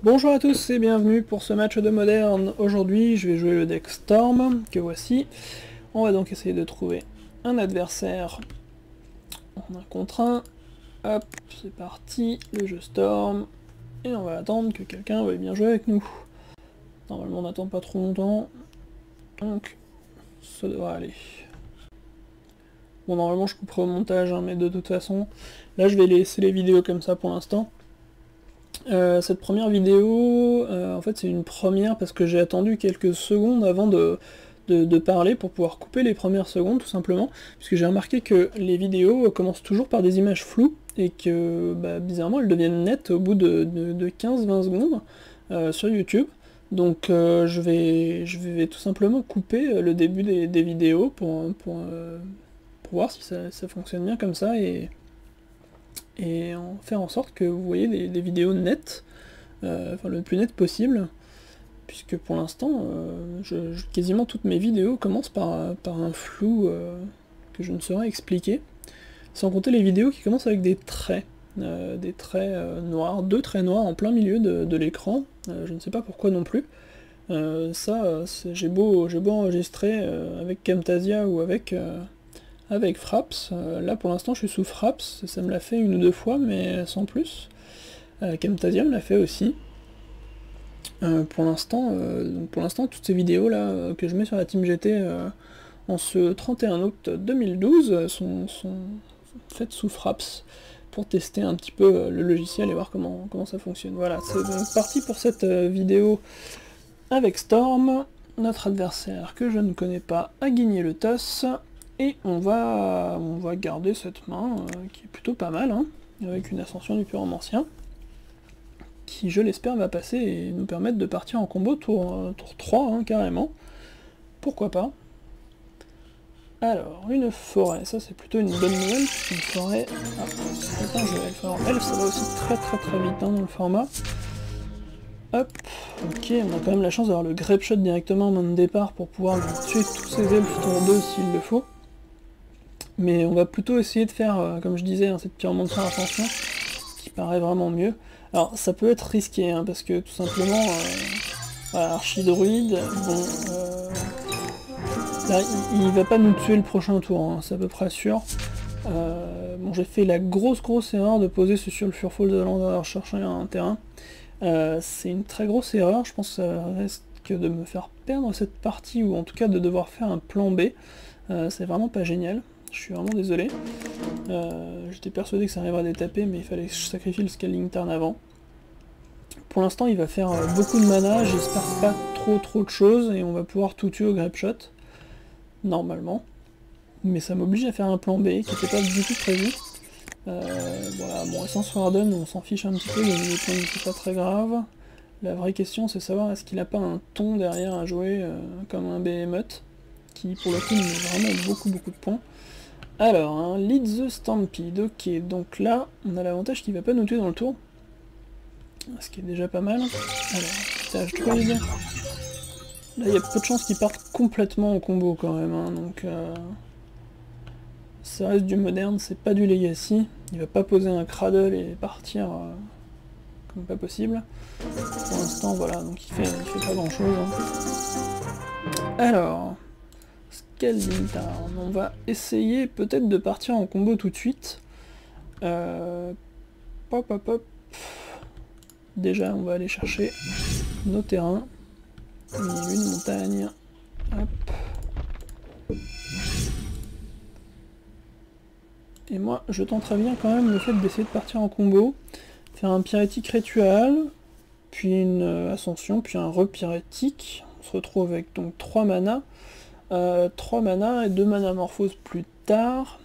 Bonjour à tous et bienvenue pour ce match de Moderne. Aujourd'hui je vais jouer le deck Storm, que voici. On va donc essayer de trouver un adversaire en un contre un. Hop, c'est parti, le jeu Storm. Et on va attendre que quelqu'un veuille bien jouer avec nous. Normalement on n'attend pas trop longtemps, donc ça devrait aller. Bon, normalement je couperai au montage, hein, mais de toute façon, là je vais laisser les vidéos comme ça pour l'instant. Cette première vidéo, en fait c'est une première parce que j'ai attendu quelques secondes avant de parler pour pouvoir couper les premières secondes tout simplement, puisque j'ai remarqué que les vidéos commencent toujours par des images floues et que bizarrement elles deviennent nettes au bout de 15-20 secondes sur YouTube. Donc je vais tout simplement couper le début des vidéos pour voir si ça fonctionne bien comme ça et en faire en sorte que vous voyez des vidéos nettes, enfin le plus net possible, puisque pour l'instant, quasiment toutes mes vidéos commencent par un flou que je ne saurais expliquer, sans compter les vidéos qui commencent avec des traits noirs, deux traits noirs en plein milieu de l'écran, je ne sais pas pourquoi non plus. J'ai beau enregistrer avec Camtasia ou avec Fraps, là pour l'instant je suis sous Fraps, ça me l'a fait une ou deux fois mais sans plus. Camtasia me l'a fait aussi. Pour l'instant toutes ces vidéos là que je mets sur la Team GT en ce 31 août 2012 sont faites sous Fraps pour tester un petit peu le logiciel et voir comment ça fonctionne. Voilà, c'est donc parti pour cette vidéo avec Storm. Notre adversaire que je ne connais pas a gagné le toss. Et on va garder cette main, qui est plutôt pas mal, hein, avec une ascension du pyromancien, qui je l'espère va passer et nous permettre de partir en combo tour 3, hein, carrément. Pourquoi pas. Alors, une forêt, ça c'est plutôt une bonne nouvelle, une forêt... Ah, c'est un jeu, elfe, ça va aussi très vite hein, dans le format. Hop, ok, on a quand même la chance d'avoir le grape shot directement en main de départ pour pouvoir tuer tous ces elfes tour 2 s'il le faut. Mais on va plutôt essayer de faire, comme je disais, hein, cette pyromancien ascension, qui paraît vraiment mieux. Alors ça peut être risqué, hein, parce que tout simplement, voilà, archidruide, bon, là il va pas nous tuer le prochain tour, hein, c'est à peu près sûr. Bon, j'ai fait la grosse erreur de poser ce sulfurfall de Lander chercher un terrain. C'est une très grosse erreur, je pense que ça risque de me faire perdre cette partie, ou en tout cas de devoir faire un plan B. C'est vraiment pas génial. Je suis vraiment désolé. J'étais persuadé que ça arriverait à détaper, mais il fallait que je sacrifie le scaling turn avant. Pour l'instant, il va faire beaucoup de mana, j'espère pas trop de choses, et on va pouvoir tout tuer au grape shot. Normalement. Mais ça m'oblige à faire un plan B, qui n'était pas du tout prévu. Voilà, bon, Essence Warden, on s'en fiche un petit peu, les points, c'est pas très grave. La vraie question, c'est savoir est-ce qu'il a pas un ton derrière à jouer, comme un Behemoth, qui pour le coup nous met vraiment beaucoup de points. Alors, hein, Lead the Stampede, ok, donc là, on a l'avantage qu'il va pas nous tuer dans le tour, ce qui est déjà pas mal. Alors, tâche druide. Là, il y a peu de chances qu'il parte complètement en combo quand même, hein, donc ça reste du moderne, c'est pas du legacy. Il va pas poser un cradle et partir comme pas possible. Pour l'instant, voilà, donc il fait pas grand chose. Hein. Alors... Scaling Turn, on va essayer peut-être de partir en combo tout de suite. Hop. Déjà, on va aller chercher nos terrains. Une montagne. Hop. Et moi, je tenterais bien quand même le fait d'essayer de partir en combo. Faire un pyrétique ritual, puis une ascension, puis un repyrétique. On se retrouve avec donc 3 mana. 3 mana et 2 mana morphose plus tard.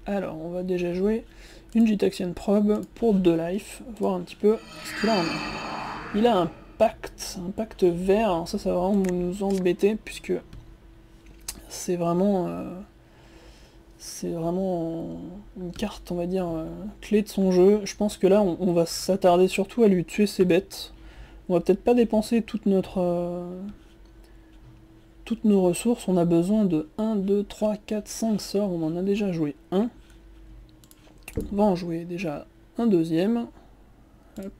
Alors, on va déjà jouer une Gitaxian Probe pour 2 life, voir un petit peu ce qu'il a en main. Il a un pacte vert, alors ça va vraiment nous embêter, puisque c'est vraiment une carte, on va dire, clé de son jeu. Je pense que là, on va s'attarder surtout à lui tuer ses bêtes. On va peut-être pas dépenser toutes nos ressources, on a besoin de 1, 2, 3, 4, 5 sorts, on en a déjà joué un. On va en jouer déjà un deuxième. Hop.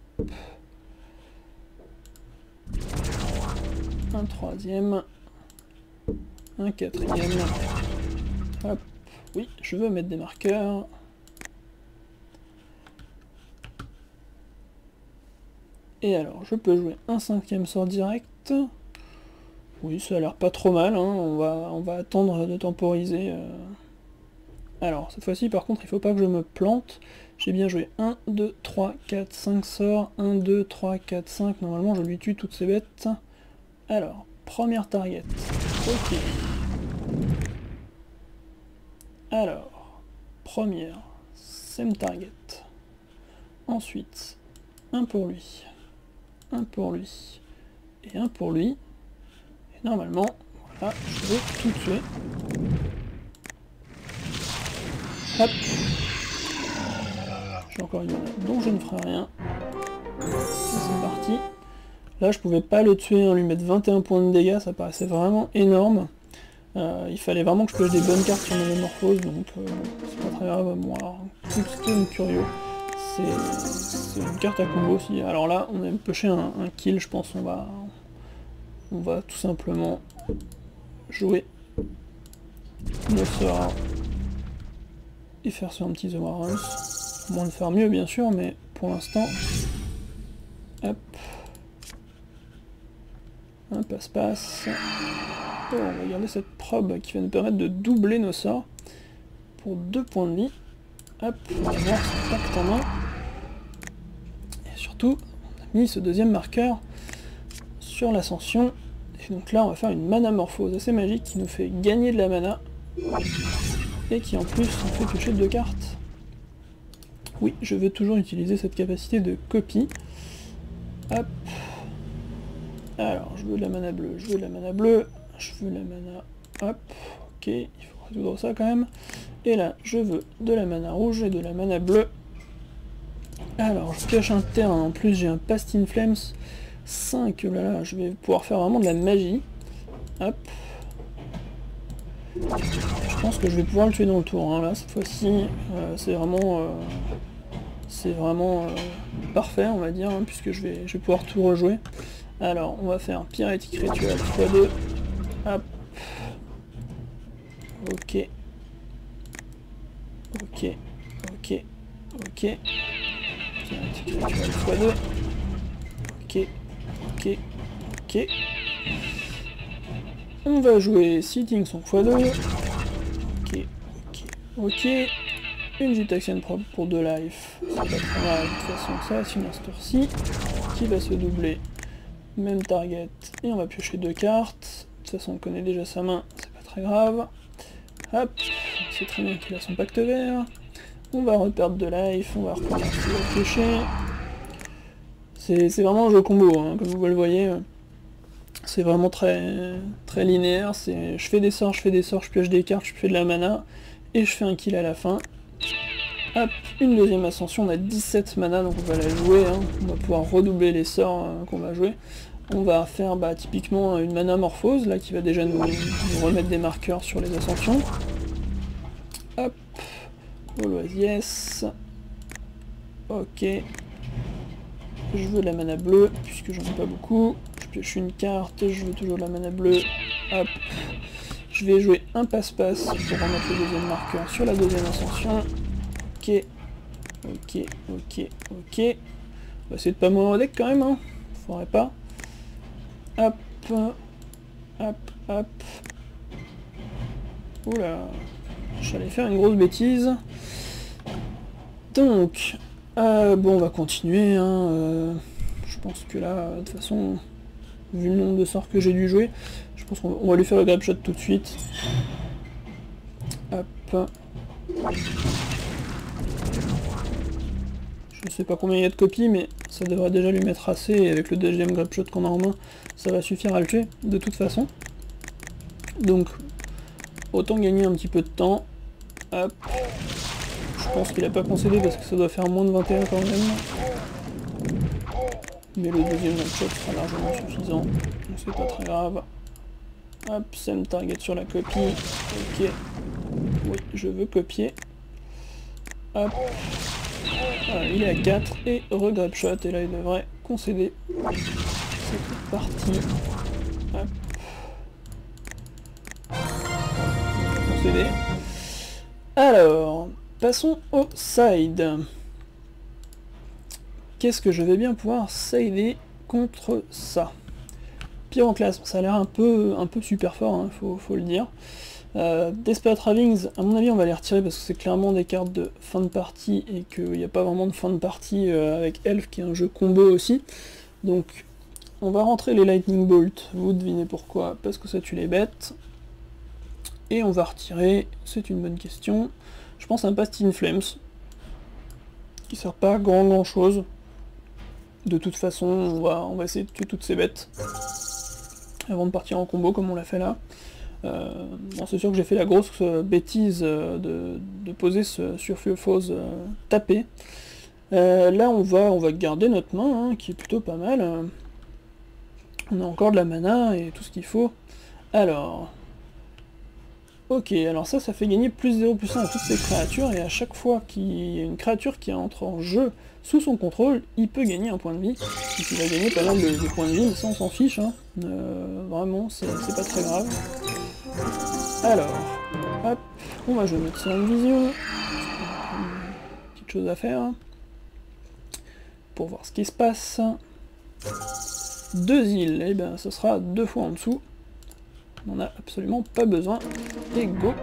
un troisième, un quatrième. Hop, oui, je veux mettre des marqueurs. Et alors, je peux jouer un cinquième sort direct. Oui, ça a l'air pas trop mal, hein. On va attendre de temporiser. Alors, cette fois-ci, par contre, il faut pas que je me plante. J'ai bien joué 1, 2, 3, 4, 5 sorts. 1, 2, 3, 4, 5. Normalement, je lui tue toutes ces bêtes. Alors, première target. Ok. Alors, première, same target. Ensuite, un pour lui. Un pour lui. Et un pour lui. Et normalement, voilà, je vais tout tuer. Hop. J'ai encore une mana, donc je ne ferai rien. C'est parti. Là, je pouvais pas le tuer, hein, lui mettre 21 points de dégâts, ça paraissait vraiment énorme. Il fallait vraiment que je pioche des bonnes cartes sur Métamorphose, donc c'est pas très grave. Bon, alors, Cookstone Curio, c'est une carte à combo aussi. Alors là, on a pioché un kill, je pense. On va tout simplement jouer nos sorts et faire sur un petit The Warrens. Moins de faire mieux bien sûr, mais pour l'instant, hop, un passe-passe. Oh, on va garder cette probe qui va nous permettre de doubler nos sorts pour 2 points de vie. Hop, on va voir son pacte en main. Et surtout, on a mis ce deuxième marqueur sur l'ascension. Et donc là, on va faire une manamorphose assez magique qui nous fait gagner de la mana. Et qui en plus on fait piocher 2 cartes. Oui, je veux toujours utiliser cette capacité de copie. Hop. Alors, je veux de la mana bleue, je veux de la mana bleue, je veux la mana... Hop, ok, il faut résoudre ça quand même. Et là, je veux de la mana rouge et de la mana bleue. Alors, je pioche un terrain, en plus j'ai un Past in Flames 5, là là, je vais pouvoir faire vraiment de la magie. Hop. Je pense que je vais pouvoir le tuer dans le tour, hein. Là, cette fois-ci, c'est vraiment parfait, on va dire, hein, puisque je vais pouvoir tout rejouer. Alors, on va faire Pyrétique Rituel x2. Hop. Ok. Ok. Ok. Ok. Pyrétique Rituel x2. Ok. Ok. Ok. On va jouer Sitting son x2. Ok. Ok. Ok. Une Gitaxian Probe pour 2 life. C'est pas très mal. De toute façon, ça va finir ce tour-ci. Qui va se doubler. Même target, et on va piocher 2 cartes. De toute façon, on connaît déjà sa main, c'est pas très grave. Hop, on sait très bien qu'il a son pacte vert. On va reperdre de life, on va recommencer à piocher. C'est vraiment un jeu combo, hein, comme vous le voyez. C'est vraiment très linéaire. Je fais des sorts, je pioche des cartes, je fais de la mana, et je fais un kill à la fin. Hop, une deuxième ascension, on a 17 mana, donc on va la jouer, hein. On va pouvoir redoubler les sorts qu'on va jouer. On va faire typiquement une manamorphose, là, qui va déjà nous remettre des marqueurs sur les ascensions. Hop, Always yes. Ok. Je veux de la mana bleue, puisque j'en ai pas beaucoup. Je pioche une carte, je veux toujours de la mana bleue. Hop. Je vais jouer un passe-passe pour remettre le deuxième marqueur sur la deuxième ascension. Ok, ok, ok, ok. On va essayer de pas mourir au deck quand même, hein. Faudrait pas. Hop, hop, hop. Oula, j'allais faire une grosse bêtise. Donc, bon, on va continuer, hein. Je pense que là, de toute façon, vu le nombre de sorts que j'ai dû jouer, je pense qu'on va lui faire le grab shot tout de suite. Hop. Je sais pas combien il y a de copies, mais ça devrait déjà lui mettre assez, et avec le deuxième grab shot qu'on a en main, ça va suffire à le tuer, de toute façon. Donc, autant gagner un petit peu de temps. Hop. Je pense qu'il a pas concédé parce que ça doit faire moins de 21 quand même. Mais le deuxième grab shot sera largement suffisant, donc c'est pas très grave. Hop, same target sur la copie. Ok. Oui, je veux copier. Hop. Voilà, il est à 4 et re-grab shot, et là il devrait concéder. C'est parti. Hop. Procéder. Alors, passons au side. Qu'est-ce que je vais bien pouvoir sider contre ça? Pyroclasme, ça a l'air un peu super fort, hein, faut le dire. Desperate Ravings, à mon avis on va les retirer parce que c'est clairement des cartes de fin de partie et qu'il n'y a pas vraiment de fin de partie avec Elf qui est un jeu combo aussi. Donc on va rentrer les Lightning Bolt, vous devinez pourquoi, parce que ça tue les bêtes. Et on va retirer, c'est une bonne question, je pense un Past in Flames, qui sert pas à grand chose. De toute façon on va essayer de tuer toutes ces bêtes avant de partir en combo comme on l'a fait là. Bon, c'est sûr que j'ai fait la grosse bêtise de poser ce Surfufose tapé. Là on va garder notre main, hein, qui est plutôt pas mal. On a encore de la mana et tout ce qu'il faut. Alors... Ok, alors ça fait gagner plus 0, plus 1 à toutes ces créatures, et à chaque fois qu'il y a une créature qui entre en jeu sous son contrôle, il peut gagner un point de vie. Donc il va gagner pas mal de points de vie, mais ça on s'en fiche, hein. Vraiment, c'est pas très grave. Alors, hop, on va jouer notre Serum Vision. Petite chose à faire. Pour voir ce qui se passe. 2 îles, et ben ce sera 2 fois en dessous. On n'a absolument pas besoin. Et go.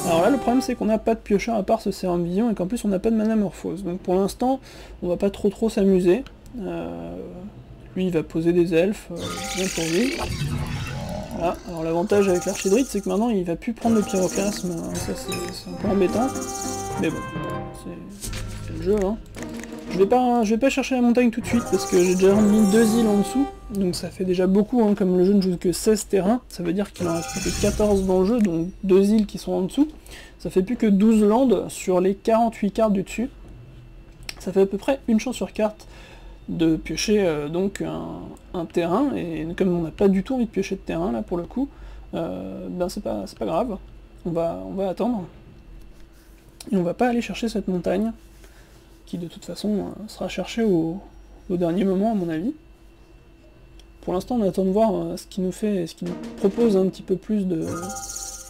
Alors là le problème c'est qu'on n'a pas de piocheur à part ce Serum Vision et qu'en plus on n'a pas de Manamorphose. Donc pour l'instant on va pas trop s'amuser. Lui il va poser des elfes, bien pour lui. Voilà. Alors l'avantage avec l'Archidruide c'est que maintenant il va plus prendre le Pyroclasme, ça c'est un peu embêtant. Mais bon, c'est le jeu, hein. Je vais pas chercher la montagne tout de suite parce que j'ai déjà mis 2 îles en dessous, donc ça fait déjà beaucoup, hein, comme le jeu ne joue que 16 terrains, ça veut dire qu'il en reste plus que 14 dans le jeu, donc 2 îles qui sont en dessous, ça fait plus que 12 landes sur les 48 cartes du dessus. Ça fait à peu près une chance sur carte de piocher donc un terrain, et comme on n'a pas du tout envie de piocher de terrain là pour le coup, ben c'est pas grave, on va attendre, et on va pas aller chercher cette montagne, qui de toute façon sera cherché au dernier moment à mon avis. Pour l'instant on attend de voir ce qu'il nous propose un petit peu plus de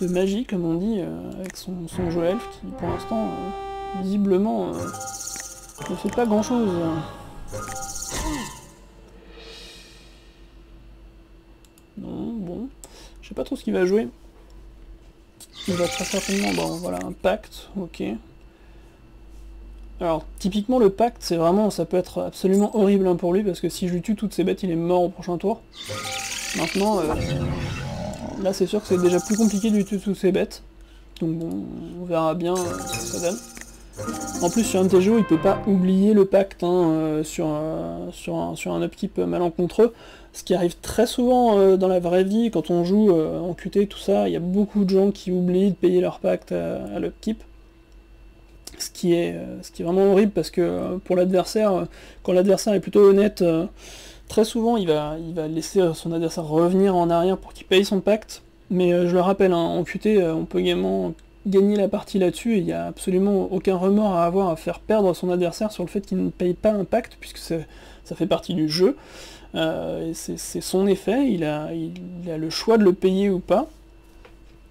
magie, comme on dit, avec son jeu elfe, qui pour l'instant visiblement ne fait pas grand chose. Non, bon, je sais pas trop ce qu'il va jouer. Il va très certainement, bon voilà, un pacte, ok. Alors, typiquement, le pacte, c'est vraiment, ça peut être absolument horrible, hein, pour lui, parce que si je lui tue toutes ces bêtes, il est mort au prochain tour. Maintenant, là, c'est sûr que c'est déjà plus compliqué de lui tuer toutes ces bêtes. Donc bon, on verra bien ce que ça donne. En plus, sur un TGO, il peut pas oublier le pacte, hein, sur un upkeep malencontreux, ce qui arrive très souvent dans la vraie vie, quand on joue en QT, tout ça, il y a beaucoup de gens qui oublient de payer leur pacte à l'upkeep. Ce qui est vraiment horrible parce que pour l'adversaire, quand l'adversaire est plutôt honnête, très souvent il va laisser son adversaire revenir en arrière pour qu'il paye son pacte. Mais je le rappelle, hein, en QT, on peut également gagner la partie là-dessus et il n'y a absolument aucun remords à avoir à faire perdre son adversaire sur le fait qu'il ne paye pas un pacte, puisque ça fait partie du jeu. C'est son effet, il a le choix de le payer ou pas.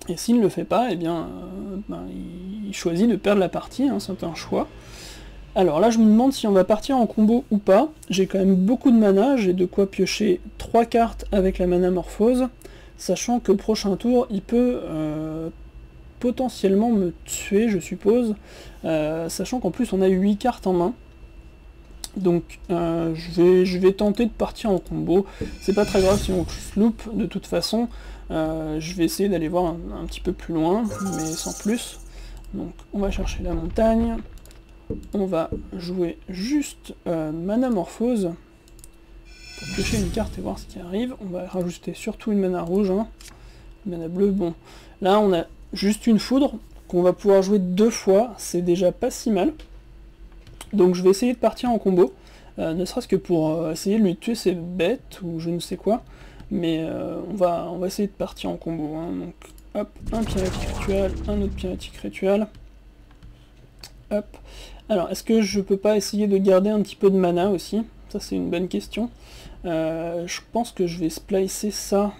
Et s'il ne le fait pas, eh bien, il choisit de perdre la partie, hein, c'est un choix. Alors là, je me demande si on va partir en combo ou pas. J'ai quand même beaucoup de mana, j'ai de quoi piocher 3 cartes avec la Manamorphose, sachant que prochain tour, il peut potentiellement me tuer, je suppose, sachant qu'en plus on a 8 cartes en main. Donc je vais tenter de partir en combo, c'est pas très grave si on sloop de toute façon, je vais essayer d'aller voir un petit peu plus loin, mais sans plus. Donc on va chercher la montagne, on va jouer juste Manamorphose, pour piocher une carte et voir ce qui arrive. On va rajouter surtout une mana rouge, hein. Mana bleue, bon. Là on a juste une foudre, qu'on va pouvoir jouer 2 fois, c'est déjà pas si mal. Donc je vais essayer de partir en combo, ne serait-ce que pour essayer de lui tuer ses bêtes, ou je ne sais quoi, mais on va essayer de partir en combo, hein. Donc hop, un pyrénétique rituel, un autre pyrénétique rituel, hop. Alors est-ce que je peux pas essayer de garder un petit peu de mana aussi? Ça c'est une bonne question. Je pense que je vais splicer ça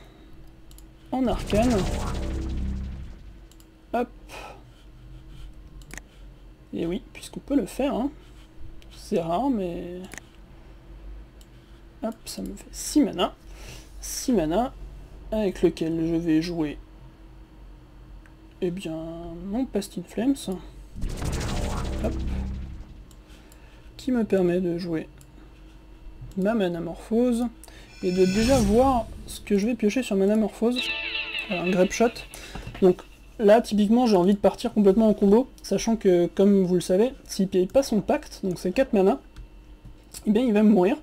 en arcane. Hop. Et oui, puisqu'on peut le faire, hein. C'est rare, mais... Hop, ça me fait 6 mana. 6 mana, avec lequel je vais jouer... Eh bien, mon Past in Flames. Hop. Qui me permet de jouer ma Manamorphose, et de déjà voir ce que je vais piocher sur Manamorphose. Un Grapeshot. Donc là, typiquement, j'ai envie de partir complètement en combo, sachant que, comme vous le savez, s'il paye pas son pacte, donc c'est 4 mana, eh bien il va me mourir.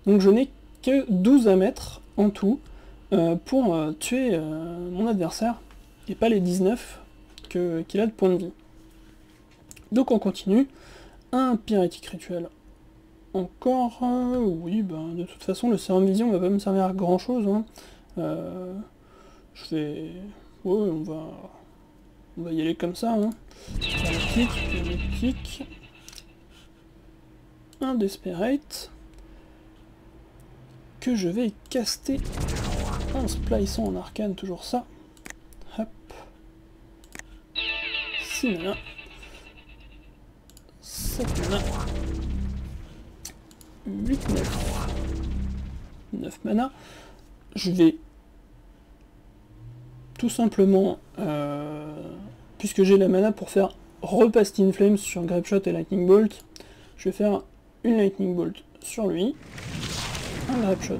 Donc je n'ai que 12 à mettre en tout pour tuer mon adversaire, et pas les 19 qu'il a de points de vie. Donc on continue. Un Pyrétique Rituel. Encore, oui, ben, de toute façon le Sérum Vision va pas me servir à grand chose. Hein. Je vais... Ouais, on va y aller comme ça. Hein. Pyrétique. Un Desperate. Que je vais caster en spliçant en arcane, toujours ça. Hop. 6 mana. 7 mana. 8, 9. 9 mana. Je vais tout simplement, puisque j'ai la mana pour faire Past in Flames sur Grapeshot et Lightning Bolt, je vais faire une Lightning Bolt sur lui, un Grapeshot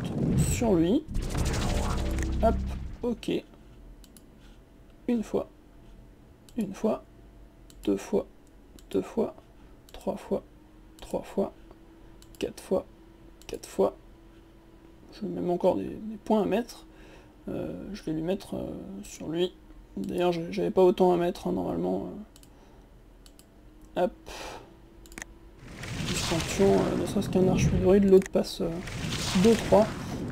sur lui, hop, ok, une fois, deux fois, 3 fois, 4 fois, je mets même encore des points à mettre, je vais lui mettre sur lui, d'ailleurs j'avais pas autant à mettre, hein, normalement, hop, distinction, ne serait-ce qu'un archfluide, l'autre passe 2-3,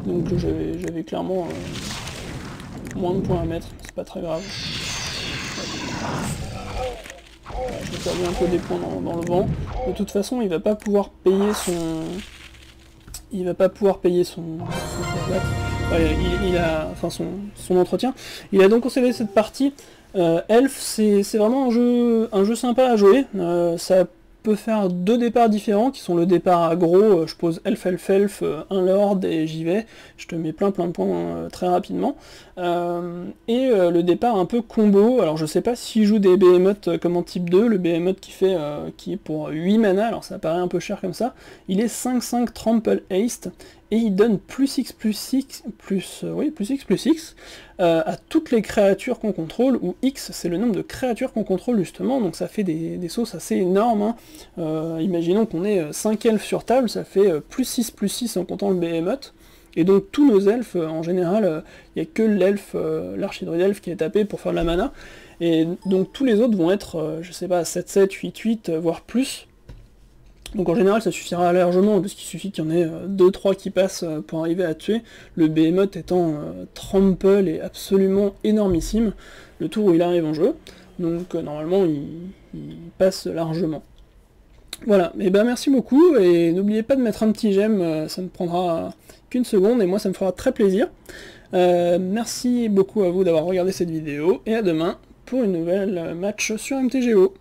donc j'avais clairement moins de points à mettre, c'est pas très grave. Je vais perdu un peu des points dans le vent. De toute façon, il va pas pouvoir payer son... Enfin, son entretien. Il a donc conservé cette partie. Elf, c'est vraiment un jeu sympa à jouer. Ça peut faire 2 départs différents, qui sont le départ aggro, je pose elf, un lord et j'y vais, je te mets plein de points très rapidement, et le départ un peu combo. Alors je sais pas s'il joue des behemoths comme en type 2, le behemoth qui est pour 8 mana, alors ça paraît un peu cher comme ça, il est 5-5 trample haste, et il donne plus X à toutes les créatures qu'on contrôle, où X c'est le nombre de créatures qu'on contrôle justement, donc ça fait des sauces assez énormes. Hein. Imaginons qu'on ait 5 elfes sur table, ça fait plus 6 en comptant le behemoth, et donc tous nos elfes, en général, il n'y a que l'elfe, l'archidruide elfe qui est tapé pour faire de la mana, et donc tous les autres vont être, je sais pas, 7-7, 8-8, voire plus. Donc en général ça suffira largement, parce qu'il suffit qu'il y en ait 2-3 qui passent pour arriver à tuer, le behemoth étant trample et absolument énormissime, le tour où il arrive en jeu, donc normalement il passe largement. Voilà, et ben merci beaucoup, et n'oubliez pas de mettre un petit j'aime, ça ne prendra qu'une seconde, et moi ça me fera très plaisir. Merci beaucoup à vous d'avoir regardé cette vidéo, et à demain pour une nouvelle match sur MTGO.